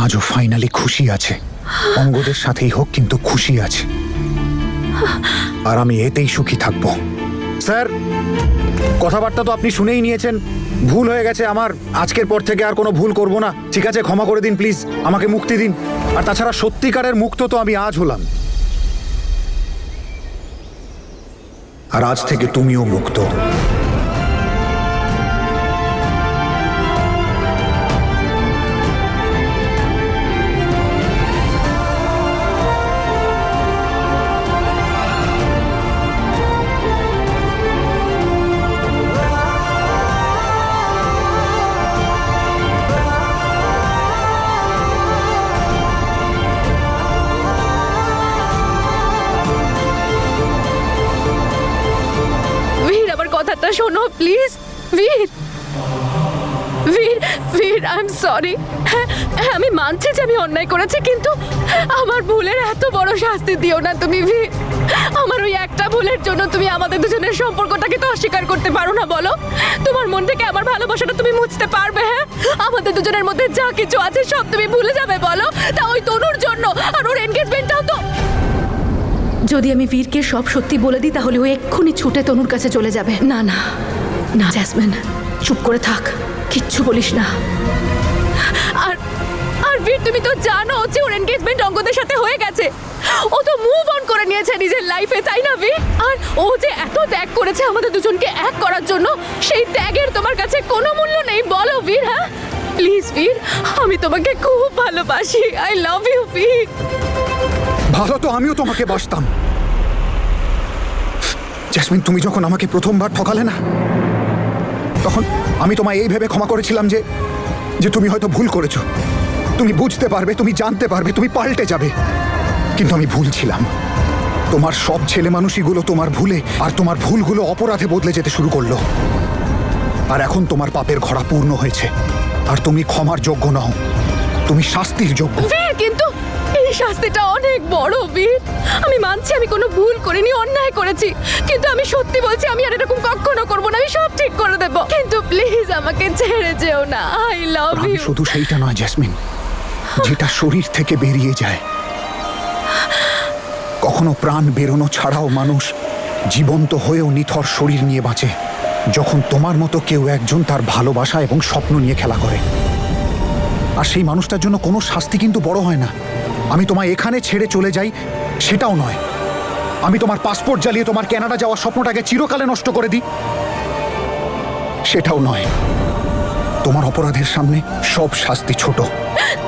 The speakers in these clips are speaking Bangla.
আজও ফাইনালি খুশি আছে। অঙ্গদের সাথেই হোক, কিন্তু খুশি আছে, আর আমি এতেই সুখী থাকবো। স্যার, কথাবার্তা তো আপনি শুনেই নিয়েছেন। ভুল হয়ে গেছে আমার, আজকের পর থেকে আর কোনো ভুল করব না। ঠিক আছে, ক্ষমা করে দিন প্লিজ, আমাকে মুক্তি দিন। আর তাছাড়া সত্যিকারের মুক্ত তো আমি আজ হলাম, আর আজ থেকে তুমিও মুক্ত। কথাটা শোনো প্লিজ। বীর, বীর, বীর, আই এম সরি। হ্যাঁ, আমি মানছি যে আমি অন্যায় করেছি, কিন্তু আমার ভুলের এত বড় শাস্তি দিও না তুমি বীর। আমার ওই একটা ভুলের জন্য তুমি আমাদের দুজনের সম্পর্কটাকে তো অস্বীকার করতে পারো না বলো? তোমার মন থেকে আমার ভালোবাসাটা তুমি মুছতে পারবে? হ্যাঁ, আমাদের দুজনের মধ্যে যা কিছু আছে সব তুমি ভুলে যাবে বলো? তা ওই তনুর জন্য, আর ওর এনগেজমেন্টটাও তো। যদি আমি বীরকে সব সত্যি বলে দিই তাহলে ও এক্ষুনি ছুটে তনুর কাছে চলে যাবে। না না না জ্যাসমিন, চুপ করে থাক, কিচ্ছু বলিস না। আর আর বীর, তুমি তো জানো যে ওর এনগেজমেন্ট অঙ্গদের সাথে হয়ে গেছে। ও তো মুভ অন করে নিয়েছে নিজের লাইফে, তাই না বীর? আর ও যে এত ত্যাগ করেছে আমাদের দুজনকে এক করার জন্য, সেই ত্যাগের তোমার কাছে কোনো মূল্য নেই বলো বীর? হ্যাঁ প্লিজ বীর, আমি তোমাকে খুব ভালোবাসি। আই লাভ ইউ বীর। ভালো তো আমিও তোমাকে বাসতাম। জ্যাসমিন, তুমি যখন আমাকে প্রথমবার ঠকালে না, তখন আমি তোমায় এই ভেবে ক্ষমা করেছিলাম যে যে তুমি হয়তো ভুল করেছো, তুমি বুঝতে পারবে, তুমি জানতে পারবে, তুমি পাল্টে যাবে। কিন্তু আমি ভুল ছিলাম। তোমার সব ছেলে মানুষইগুলো তোমার ভুলে আর তোমার ভুলগুলো অপরাধে বদলে যেতে শুরু করলো। আর এখন তোমার পাপের ঘড়া পূর্ণ হয়েছে, আর তুমি ক্ষমার যোগ্য নও, তুমি শাস্তির যোগ্য। বীর, কিন্তু এই শাস্তিটা অনেক বড় বীর। আমি মানছি আমি কোনো ভুল করিনি, অন্যায় করেছি, কিন্তু আমি সত্যি বলছি আমি আর এরকম কখনো করবো না। আমি সব ঠিক করে দেবো, কিন্তু প্লিজ আমাকে ছেড়ে যেও না। I love you. শুধু সেইটা নয় জ্যাসমিন, যেটা শরীর থেকে বেরিয়ে যায়। কখনো প্রাণ বেরোনো ছাড়াও মানুষ জীবন্ত হয়েও নিথর শরীর নিয়ে বাঁচে, যখন তোমার মতো কেউ একজন তার ভালোবাসা এবং স্বপ্ন নিয়ে খেলা করে। আর সেই মানুষটার জন্য কোনো শাস্তি কিন্তু বড় হয় না। আমি তোমায় এখানে ছেড়ে চলে যাই সেটাও নয়, আমি তোমার পাসপোর্ট জ্বালিয়ে তোমার কানাডা যাওয়ার স্বপ্নটাকে চিরকালে নষ্ট করে দিই সেটাও নয়। তোমার অপরাধের সামনে সব শাস্তি ছোট।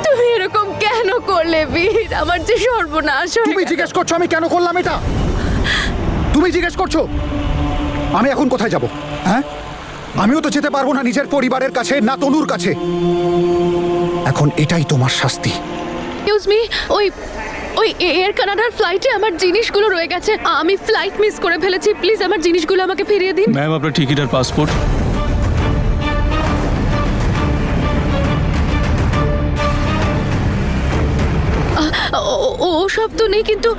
তুমি এরকম কেন করলে বীর? আমার যে সর্বনাশ হয়ে তুমি গেল। জিজ্ঞেস করছো আমি কেন করলাম এটা? তুমি জিজ্ঞেস করছো আমি এখন কোথায় যাব? হ্যাঁ, আমিও তো যেতে পারবো না নিজের পরিবারের কাছে, না তনুর কাছে। এখন এটাই তোমার শাস্তি। এক্সকিউজ মি, ওই ওই এয়ার কানাডার ফ্লাইটে আমার জিনিসগুলো রয়ে গেছে। আমি ফ্লাইট মিস করে ফেলেছি, প্লিজ আমার জিনিসগুলো আমাকে ফিরিয়ে দিন। ম্যাম, আপনার টিকিট আর পাসপোর্ট। ও সব তো নেই, কিন্তু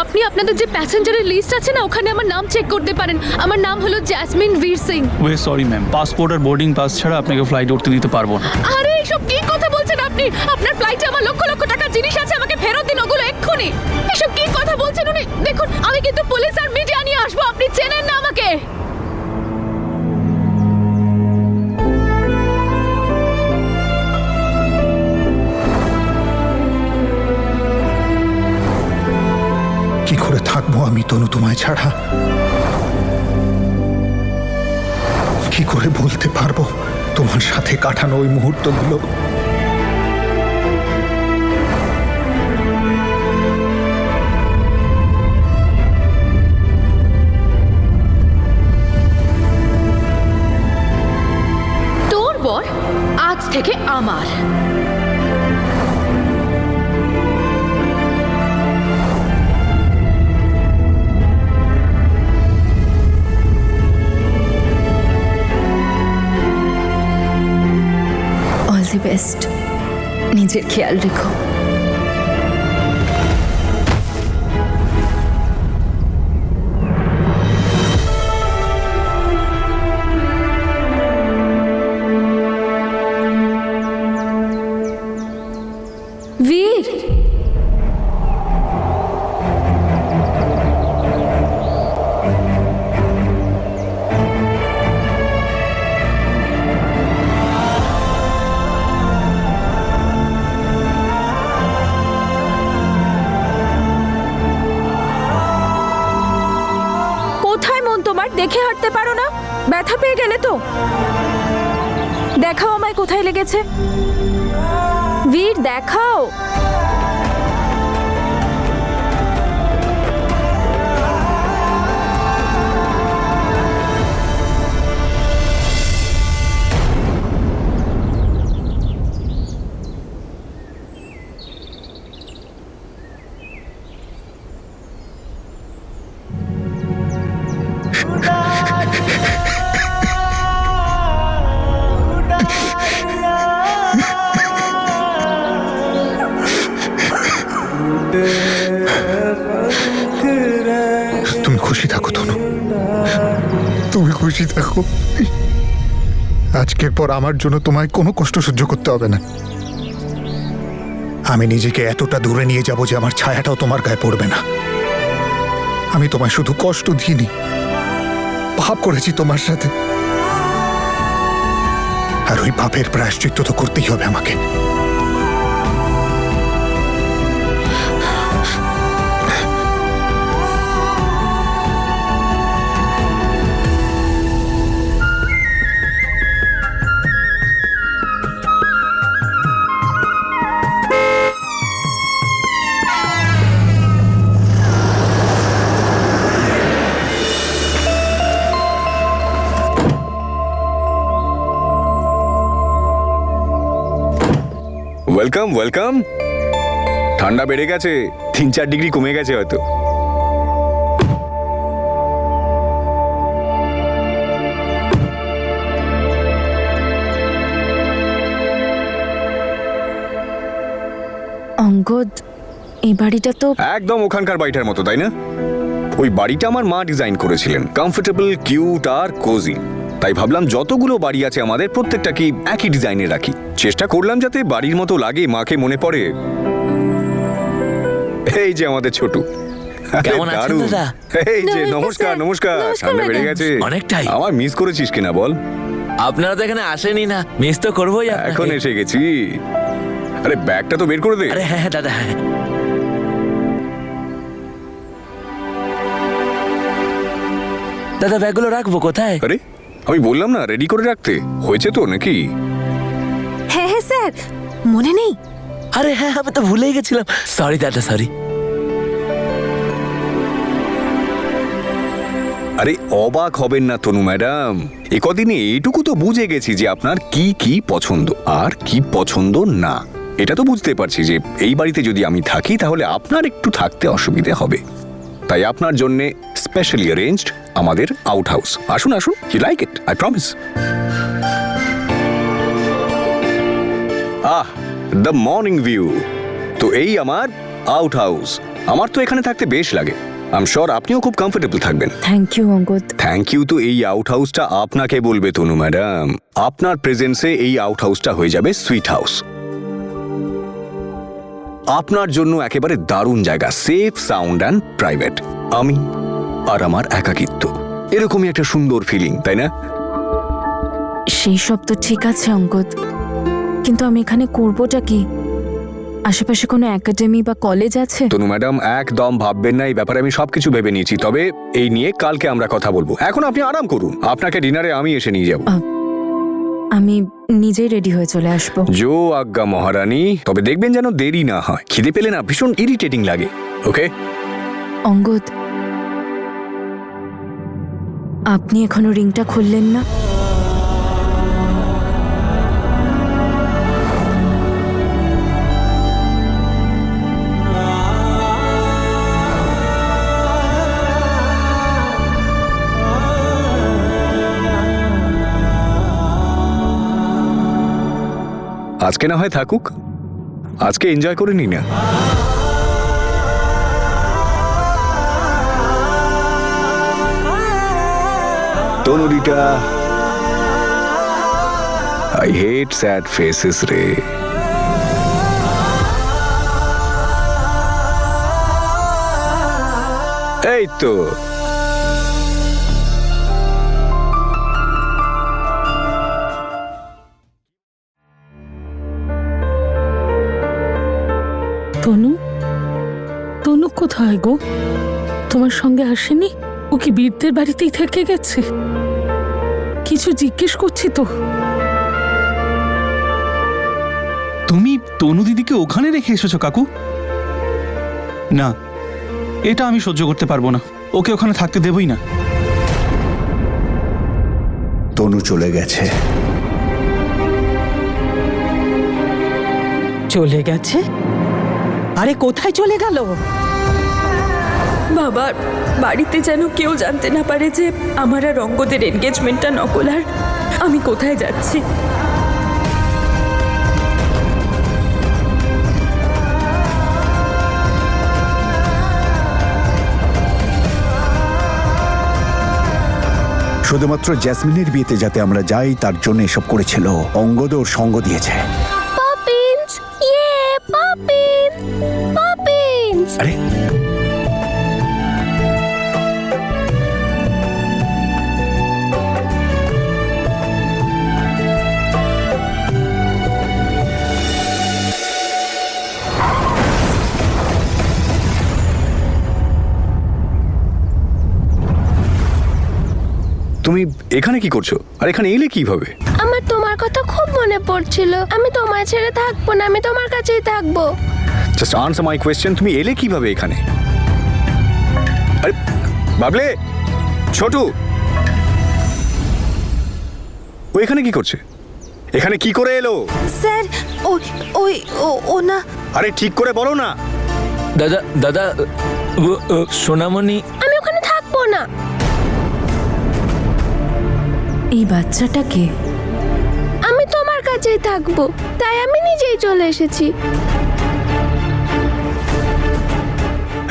আপনি আপনাদের যে প্যাসেঞ্জারের লিস্ট আছে না, ওখানে আমার নাম চেক করতে পারেন। আমার নাম হলো জ্যাসমিন বীর সিং। ওয়ে সরি ম্যাম, পাসপোর্ট আর বোর্ডিং পাস ছাড়া আপনাকে ফ্লাইট উঠতে দিতে পারবো না। আরে এইসব কি কথা বলছেন আপনি? আপনার ফ্লাইটে আমার লক্ষ লক্ষ টাকার জিনিস আছে, আমাকে ফেরত দিন ওগুলো এক্ষুনি। এসব কি কথা বলছেন উনি? দেখুন, আমি কিন্তু পুলিশ আর মিডিয়া নিয়ে আসবো, আপনি চেনেন না আমাকে। কি করে থাকবো আমি তনু তোমায় ছাড়া? কি করে বলতে পারবো তোমার সাথে কাটানো ওই মুহূর্তগুলো? তোর বর আজ থেকে আমার। অল দি বেস্ট, নিজের খেয়াল রেখো। ব্যথা পেয়ে গেলে তো? দেখাও আমায় কোথায় লেগেছে। বীর দেখাও। তুমি খুশি থাকো তনু, তুমি খুশি থাকো। আজকের পর আমার জন্য তোমায় কোনো কষ্ট সহ্য করতে হবে না। আমি নিজেকে এতটা দূরে নিয়ে যাব যে আমার ছায়াটাও তোমার গায়ে পড়বে না। আমি তোমায় শুধু কষ্ট দিইনি, পাপ করেছি তোমার সাথে, আর ওই পাপের প্রায়শ্চিত্ত তো করতেই হবে আমাকে। Welcome welcome. ঠান্ডা বেড়ে গেছে, 3-4 ডিগ্রি কমে গেছে হয়তো। অঙ্গদ, এই বাড়িটা তো একদম ওখানকার বাড়িটার মতো, তাই না? ওই বাড়িটা আমার মা ডিজাইন করেছিলেন, কমফোর্টেবল, কিউট আর কোজি। তাই ভাবলাম যতগুলো বাড়ি আছে আমাদের প্রত্যেকটা কি একই ডিজাইনে রাখি। চেষ্টা করলাম যাতে বাড়ির মতো লাগে, মাকে মনে পড়ে। এই যে আমাদের ছোটু। কেমন আছেন দাদা? এই যে নমস্কার নমস্কার। ঠান্ডা বেড়ে গেছে অনেকটাই। আমার মিস করেছিস কিনা বল? আপনারা তো এখানে আসেনি না, মিস তো করবোই আপনাকে। এখন এসে গেছি। আরে ব্যাগটা তো বের করে দে। আরে হ্যাঁ হ্যাঁ দাদা, হ্যাঁ। দাদা ব্যাগগুলো রাখবো কোথায়? আরে আমি বললাম না রেডি করে রাখতে, হয়েছে তো নাকি? হ্যাঁ হ্যাঁ স্যার, মনে নেই? আরে হ্যাঁ, আমি তো ভুলেই গেছিলাম। সরি দাদা, সরি। আরে অবাক হবেন না তনু ম্যাডাম, এ কদিনে এইটুকু তো বুঝে গেছি যে আপনার কি কি পছন্দ আর কি পছন্দ না। এটা তো বুঝতে পারছি যে এই বাড়িতে যদি আমি থাকি তাহলে আপনার একটু থাকতে অসুবিধে হবে। তাই আপনার জন্য স্পেশালি অ্যারেঞ্জড আমাদের আউট হাউস। আসুন আসুন, you like it, I promise. Ah, the morning view. তো এই আমার আউট হাউস। আমার তো এখানে থাকতে বেশ লাগে। আই এম শিওর আপনিও খুব কমফোর্টেবল থাকবেন। Thank you Angad. Thank you তো এই আউট হাউসটা আপনাকে বলবে তনু ম্যাডাম। আপনার প্রেজেন্সে এই আউট হাউসটা হয়ে যাবে সুইট হাউস। আপনার জন্য একেবারে দারুণ জায়গা, সেফ, সাউন্ড অ্যান্ড প্রাইভেট। আমি আর আমার একাকিত্ব, এরকমই একটা সুন্দর ফিলিং, তাই না? সেই সব তো ঠিক আছে অঙ্গদ, কিন্তু আমি এখানে করবোটা কি? আশেপাশে কোনো একাডেমি বা কলেজ আছে? তনু ম্যাডাম একদম ভাববেন না, এই ব্যাপারে আমি সবকিছু ভেবে নিয়েছি। তবে এই নিয়ে কালকে আমরা কথা বলবো। এখন আপনি আরাম করুন, আপনাকে ডিনারে আমি এসে নিয়ে যাব। আমি নিজেই রেডি হয়ে চলে আসবো। জো আজ্ঞা মহারানী, তবে দেখবেন যেন দেরি না হয়। খিদে পেলে না ভীষণ ইরিটেটিং লাগে। ওকে অঙ্গদ, আপনি এখনো রিংটা খুললেন না? আজকে না হয় থাকুক, আজকে এনজয় করে নি না। তনুরিটা, আই হেট স্যাড ফেসেস রে। এই তো তনু, তনু কোথায় গো? তোমার সঙ্গে আসেনি? ও কি বীরদের বাড়িতেই থেকে গেছে? কিছু জিজ্ঞেস করছি তো। তুমি তনু দিদিকে ওখানে রেখে এসেছো কাকু? না, এটা আমি সহ্য করতে পারবো না। ওকে ওখানে থাকতে দেবই না। তনু চলে গেছে। চলে গেছে? আরে কোথায় চলে গেল? বাবা, বাড়িতে যেন কেউ জানতে না পারে যে আমার আর অঙ্গদের এনগেজমেন্টটা নকল। আর আমি কোথায় যাচ্ছি? শুধুমাত্র জ্যাসমিনের বিয়েতে যাতে আমরা যাই তার জন্য এসব করেছিল। অঙ্গদ ওর সঙ্গ দিয়েছে। পপিন্স, ইয়ে পপিন্স, পপিন্স। আরে তুমি এখানে কি করছো? আর এখানে এলে কিভাবে? আমার তোমার কথা খুব মনে পড়ছিল। আমি তোমায় ছেড়ে থাকবো না, আমি তোমার কাছেই থাকবো। জাস্ট আনসার মাই কোয়েশ্চেন, তুমি এলে কিভাবে এখানে? আরে বাবলে, ছোটু, ও এখানে কি করছে? এখানে কি করে এলো? স্যার, ও না। আরে ঠিক করে বলো না। দাদা দাদা, সোনামণি। আমি ওখানে থাকবো না। এই বাচ্চাটাকে আমি তোমার কাছেই থাকবো, তাই আমি নিজেই চলে এসেছি।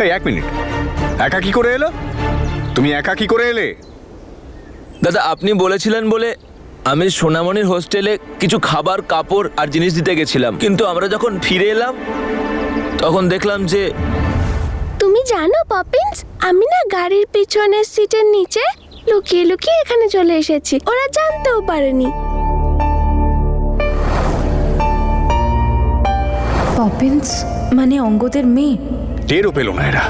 এই এক মিনিট, একা কি করে এলো? তুমি একা কি করে এলে? দাদা, আপনি বলেছিলেন বলে আমি সোনামণির হোস্টেলে কিছু খাবার, কাপড় আর জিনিস দিতে গেছিলাম, কিন্তু আমরা যখন ফিরে এলাম তখন দেখলাম যে তুমি জানো পপিন্স, আমি না গাড়ির পিছনের সিটের নিচে লুকিয়ে লুকিয়ে এখানে চলে এসেছি। ওরা জানতেও পারেনি। পপিন্স মানে অঙ্গদের মেয়ে? টেরও পেল না এরা।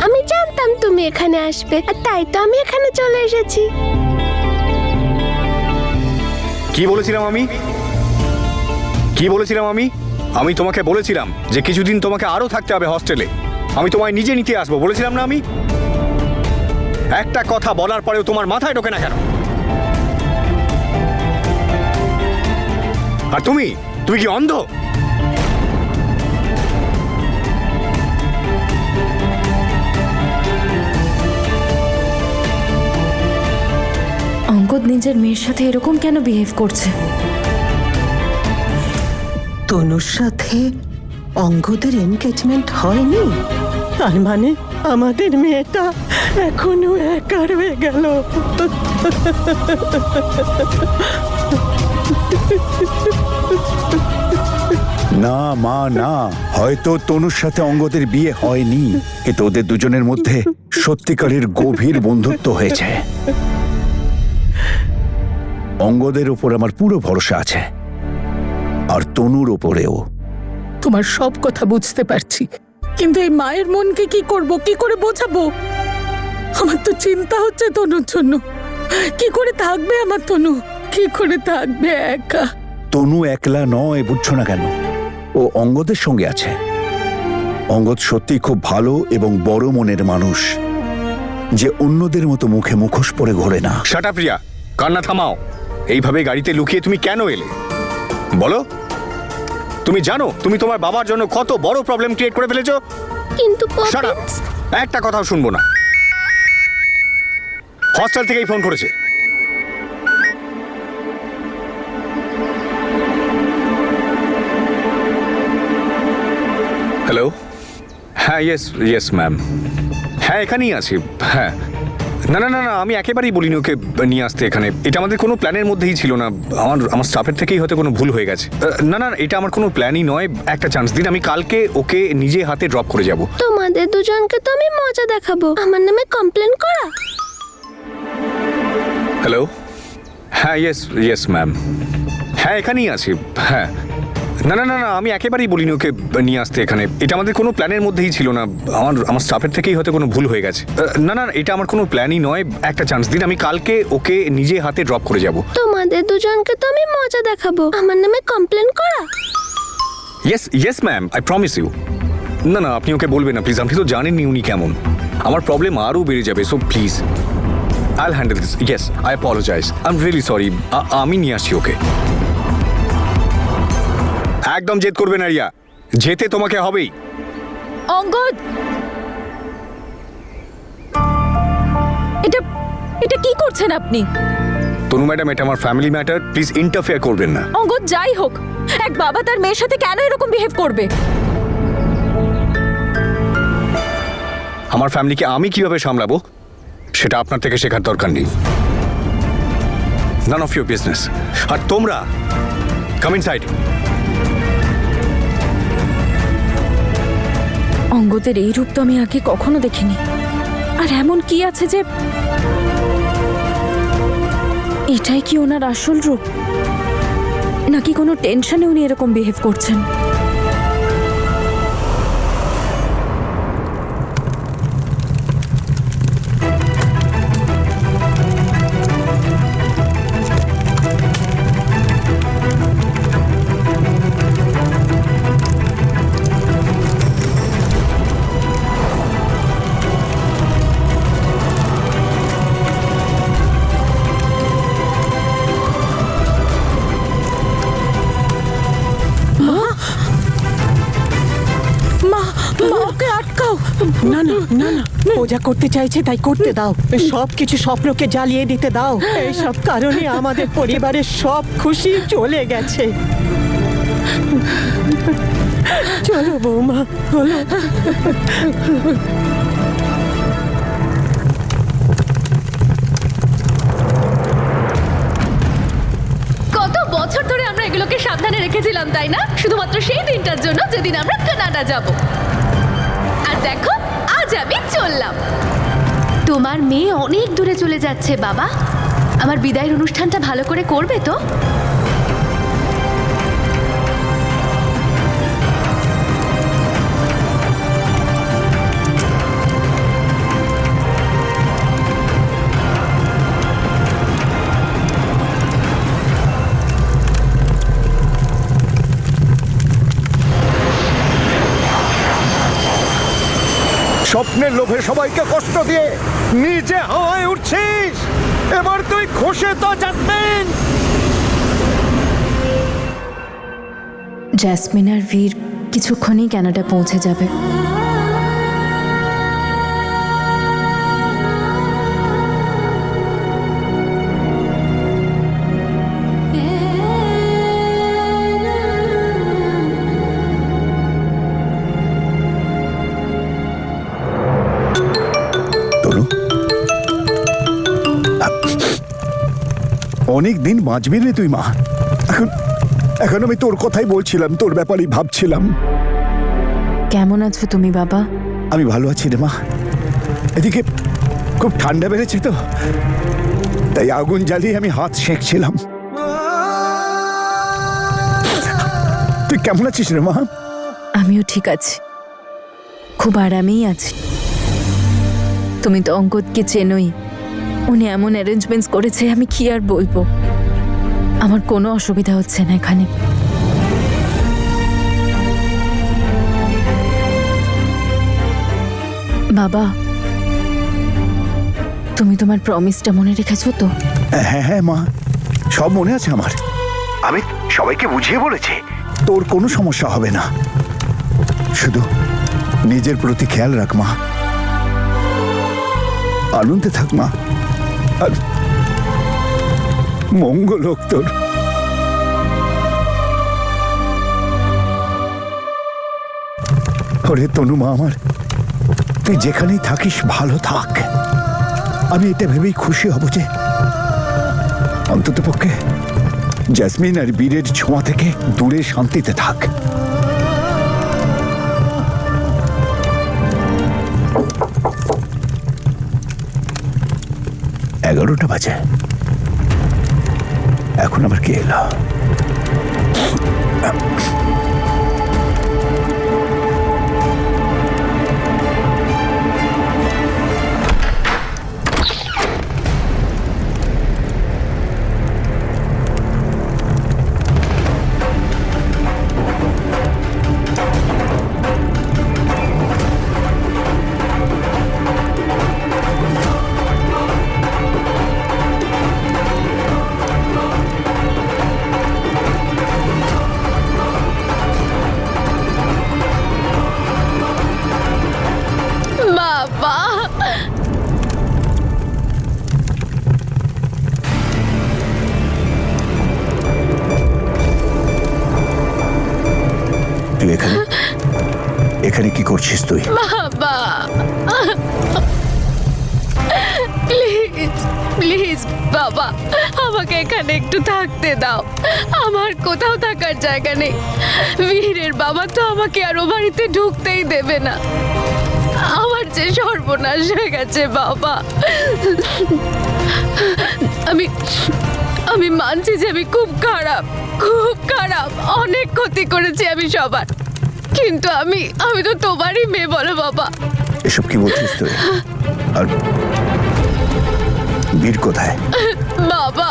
আমি জানতাম তুমি এখানে আসবে, আর তাই তো আমি এখানে চলে এসেছি। কি বলেছিলাম আমি? কি বলেছিলাম আমি? আমি তোমাকে বলেছিলাম যে কিছুদিন তোমাকে আরো থাকতে হবে হস্টেলে। আমি তোমায় নিজে নিতে আসবো বলেছিলাম না আমি? একটা কথা বলার পরেও তোমার মাথায় ঢোকে না কেন? আর তুমি কি অন্ধ? অঙ্গদ নিজের মেয়ের সাথে এরকম কেন বিহেভ করছে? তনুর সাথে অঙ্গদের এনগেজমেন্ট হয়নি? তার মানে আমাদের মেয়েটা এখনো একা রয়ে গেল। না মা, না, হয়তো তনুর সাথে অঙ্গদের বিয়ে হয়নি, কিন্তু ওদের দুজনের মধ্যে সত্যিকারের গভীর বন্ধুত্ব হয়েছে। অঙ্গদের উপর আমার পুরো ভরসা আছে, আর তনুর উপরেও। তোমার সব কথা বুঝতে পারছি, কিন্তু এই মায়ের মনকে কি করব, কি করে বোঝাবো? আমার তো চিন্তা হচ্ছে তনুর জন্য। কি করে থাকবে আমার তনু? কি করে থাকবে একা? তনু একলা নয়, বুঝছো না কেন? ও অঙ্গদের সঙ্গে আছে। অঙ্গদ সত্যি খুব ভালো এবং বড় মনের মানুষ, যে অন্যদের মতো মুখে মুখোশ পরে ঘোরে না। শাট আপ প্রিয়া, কান্না থামাও। এইভাবে গাড়িতে লুকিয়ে তুমি কেন এলে বলো? তুমি জানো তুমি তোমার বাবার জন্য কত বড় প্রবলেম ক্রিয়েট করে ফেলেছো? কিন্তু শাট আপ, পপিন্স, একটা কথাও শুনবো না। হস্টেল থেকেই ফোন করেছে। হ্যালো, হ্যাঁ, ইয়েস ম্যাম, হ্যাঁ এখানেই আছি। হ্যাঁ, না না না না, আমি একেবারেই বলিনি ওকে নিয়ে আসতে এখানে। এটা আমাদের কোনো প্ল্যানের মধ্যেই ছিল না। আমার স্টাফের থেকেই হয়তো কোনো ভুল হয়ে গেছে। না না, এটা আমার কোনো প্ল্যানই নয়। একটা চান্স দিন, আমি কালকে ওকে নিজে হাতে ড্রপ করে যাব। তোমাদের দুজনকে তো আমি মজা দেখাবো। আমার নামে কমপ্লেন করা? হ্যালো, হ্যাঁ ইয়েস ম্যাম, হ্যাঁ এখানেই আছি। হ্যাঁ, না না না না, আমি একেবারেই বলিনি ওকে নিয়ে আসতে এখানে। এটা আমাদের কোনো প্ল্যানের মধ্যেই ছিল না। আমার স্টাফের থেকেই হয়তো কোনো ভুল হয়ে গেছে। না না, এটা আমার কোনো প্ল্যানই নয়। একটা চান্স দিন, আমি কালকে ওকে নিজে হাতে ড্রপ করে যাব। তোমাদের দুজনকে তো আমি মজা দেখাবো, আমার নামে কমপ্লেন করা। Yes yes ma'am, I promise you. না না, আপনি ওকে বলবেন না প্লিজ, আপনি তো জানেননি উনি কেমন। আমার প্রবলেম আরও বেড়ে যাবে, so please I'll handle this. Yes, I apologize. I'm really sorry. আমি নিয়ে আসছি ওকে। একদম জেদ করবে না রিয়া, যেতে তোমাকে হবেই। অঙ্গদ, এটা এটা কি করছেন আপনি? তনু ম্যাডাম, এটা আমার ফ্যামিলি ম্যাটার, প্লিজ ইন্টারফেয়ার করবেন না। অঙ্গদ, যাই হোক, এক বাবা তার মেয়ের সাথে কেন এরকম বিহেভ করবে? আমার ফ্যামিলিকে আমি কিভাবে সামলাবো সেটা আপনার থেকে শেখার দরকার নেই। None of your business. আর তোমরা কাম ইনসাইড। অঙ্গদের এই রূপ তো আমি আগে কখনো দেখিনি। আর এমন কি আছে যে এটাই কি ওনার আসল রূপ, নাকি কোনো টেনশনে উনি এরকম বিহেভ করছেন? ওকে আটকাও। না না না না, ও যা করতে চাইছে তাই করতে দাও। সব কিছু স্বপ্নকে জ্বালিয়ে দিতে দাও। এইসব কারণে আমাদের পরিবারের সব খুশি চলে গেছে। চলো বৌমা, চলো। কত বছর ধরে আমরা এগুলোকে সাবধানে রেখেছিলাম, তাই না? শুধুমাত্র সেই দিনটার জন্য যেদিন আমরা কানাডা যাব। আর দেখো, আজ আমি চললাম। তোমার মেয়ে অনেক দূরে চলে যাচ্ছে বাবা। আমার বিদায়ের অনুষ্ঠানটা ভালো করে করবে তো? স্বপ্নের লোভে সবাইকে কষ্ট দিয়ে নিজে হাওয়ায় উঠছিস। এবার তুই খসে তো জাসমিন। জ্যাসমিন আর বীর কিছুক্ষণেই কানাডা পৌঁছে যাবে। অনেক দিন বাঁচবি রে তুই মা। এখন আমি তোর কথাই বলছিলাম, তোর ব্যাপারেই ভাবছিলাম। কেমন আছো তুমি বাবা? আমি ভালো আছি রে মা। এদিকে খুব ঠান্ডা বেড়েছে তো, তাই আগুন জ্বালিয়ে আমি হাত সেঁকছিলাম। তুই কেমন আছিস রে মা? আমিও ঠিক আছি, খুব আরামেই আছি। তুমি তো অঙ্গদকে চেনোই, উনি এমন অ্যারেঞ্জমেন্টস করেছে, আমি কি আর বলবো। আমার কোনো অসুবিধা হচ্ছে না এখানে। বাবা, তুমি তোমার প্রমিসটা মনে রেখেছো তো? হ্যাঁ হ্যাঁ মা, সব মনে আছে আমার। আমি সবাইকে বুঝিয়ে বলেছি তোর কোনো সমস্যা হবে না। শুধু নিজের প্রতি খেয়াল রাখ মা, আনন্দে থাক মা, আর মঙ্গল হোক তোর। ওরে তনু মা আমার, তুই যেখানেই থাকিস ভালো থাক। আমি এটা ভেবেই খুশি হব যে অন্তত পক্ষে জ্যাসমিন আর বীরের ছোঁয়া থেকে দূরে শান্তিতে থাক। এগারোটা বাজে, এখন আবার কে এলো? তুই এখানে এখানে কি করছিস তুই? বাবা প্লিজ প্লিজ বাবা, আমাকে এখানে একটু থাকতে দাও। আমার কোথাও থাকার জায়গা নেই। বীরের বাবা তো আমাকে আর ও বাড়িতে ঢুকতেই দেবে না। আমার যে সর্বনাশ হয়ে গেছে বাবা। আমি মানছি যে আমি খুব খারাপ, অনেক ক্ষতি করেছি আমি সবার, কিন্তু আমি তো তোমারই মেয়ে, বলো বাবা। এসব কি বলছিস তুই? আর বীর কোথায়? বাবা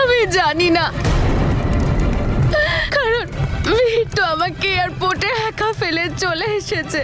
আমি জানি না, কারণ বীর তো আমাকে এয়ারপোর্টে একা ফেলে চলে এসেছে।